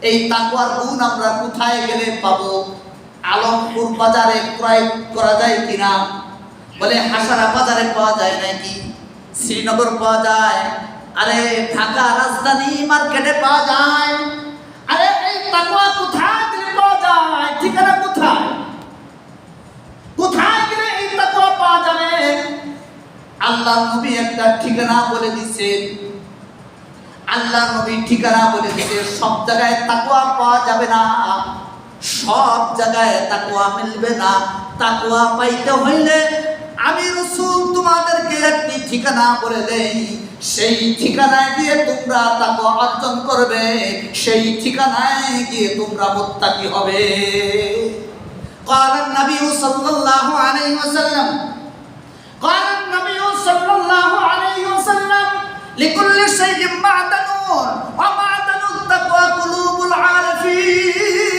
এই তাকওয়ার গুণ আমরা কোথায় গেলে পাবো? আলমপুর বাজারে ক্রয় করা যায় কিনা? বলে হাসারা বাজারে পাওয়া যায় নাকি? শ্রীনগর পাওয়া যায়? আরে ঢাকা রাজধানী মার্কেটে পাওয়া যায়? আরে এই তাকওয়া কোথায় গেলে পাওয়া যায়? ঠিকানা কোথায়? কোথায় গেলে এই তাকওয়া পাওয়া যাবে? আল্লাহ নবী একটা ঠিকানা বলে দিয়েছেন। আল্লাহ নবী ঠিকানা বলে দিয়েছে, সব জায়গায় তাকওয়া পাওয়া যাবে না, সব জায়গায় তাকওয়া মিলবে না। তাকওয়া পাইতে হইলে আমি রাসূল তোমাদেরকে একটি ঠিকানা বলে দেই, সেই ঠিকানায় গিয়ে তোমরা তাকওয়া অর্জন করবে, সেই ঠিকানায় গিয়ে তোমরা মুত্তাকি হবে। قال النبي صلى الله عليه وسلم قال النبي صلى الله عليه وسلم لكل شيء معدن ومعدن التقوى قلوب العارفين।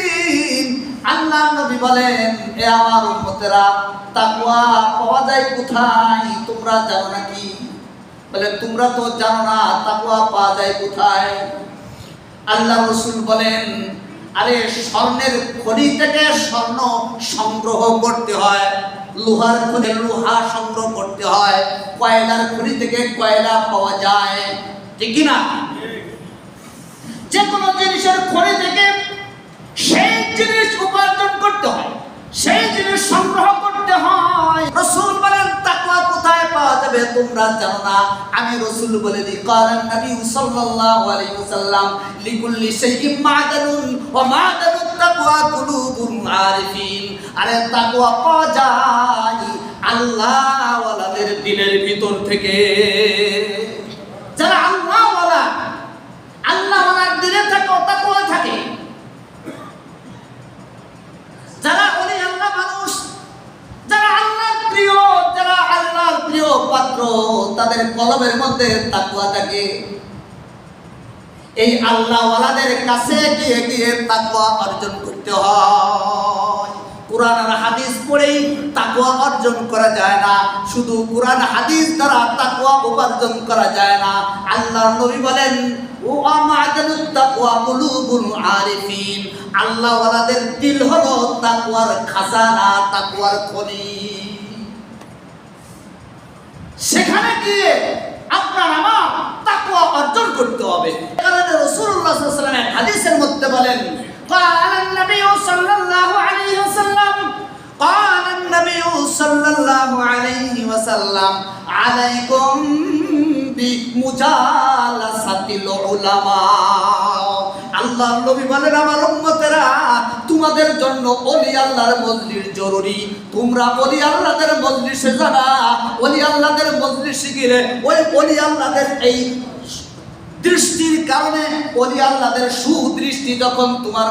আল্লাহ নবী বলেন, এ আমার উম্মতেরা, তাকওয়া পাওয়া যায় কোথায় তোমরা জানো নাকি? বলে তোমরা তো জানো না তাকওয়া পাওয়া যায় কোথায়। আল্লাহ রাসূল বলেন, আরে স্বর্ণের খনি থেকে স্বর্ণ সংগ্রহ করতে হয়, লোহার খনি লোহা সংগ্রহ করতে হয়, কয়লার খনি থেকে কয়লা পাওয়া যায়, ঠিক কি না? যে কোনো জিনিসের খনি থেকে সেই জিনিস উপার্জন করতে হয়, সেই জিনিস সংগ্রহ করতে হয়। রাসূল বলেন তাকওয়া কোথায় পাওয়া যাবে তোমরা জানো না? আমি রাসূল বলে দিই, কারণ নবী সাল্লাল্লাহু আলাইহি ওয়াসাল্লাম লিকুল্লি শাইইন মা'দানুন ওয়া মা'দানুত তাকওয়া কুলুবুল আরিফিন। আরে তাকওয়া পাওয়া যায় আল্লাহ ওয়ালাদের দিলের ভিতর থেকে। যারা আল্লাহ ওয়ালার দিলে থাকে তাকওয়া থাকে। যারা ওলি আল্লাহ মানুষ, যারা আল্লাহর প্রিয়, যারা আল্লাহর প্রিয় পাত্র, তাদের কলবের মধ্যে তাকওয়া থাকে। এই আল্লাহ ওয়ালাদের কাছে গিয়ে গিয়ে তাকওয়া অর্জন করতে হয়। কুরআন আর হাদিস পড়েই তাকওয়া অর্জন করা যায় না, শুধু কুরআন হাদিস দ্বারা তাকওয়া উপার্জন করা যায় না। আল্লাহর নবী বলেন, ও আমাদানুত তাকওয়া কুলুবুল আরিফিন। আল্লাহ ওয়ালাদের দিল হলো তাকওয়ার খাজানা, তাকওয়ার খনি। সেখানে গিয়ে আপনার আমার তাকওয়া অর্জন করতে হবে। কারণ রাসূলুল্লাহ সাল্লাল্লাহু আলাইহি ওয়াসাল্লাম হাদিসের মধ্যে বলেন, قال النبي صلى الله عليه وسلم قال النبي صلى الله عليه وسلم عليكم بمجالسة العلماء। আল্লাহর নবী বলেন, আমার উম্মতেরা, তোমাদের জন্য ওলি আল্লাহর মজলিস জরুরি। তোমরা ওলি আল্লাহদের মজলিসে যাবা, ওলি আল্লাহদের মজলিসে গেলে ওই ওলি আল্লাহদের এই দৃষ্টির কারণে, ওলি আল্লাহদের সুদৃষ্টি যখন তোমার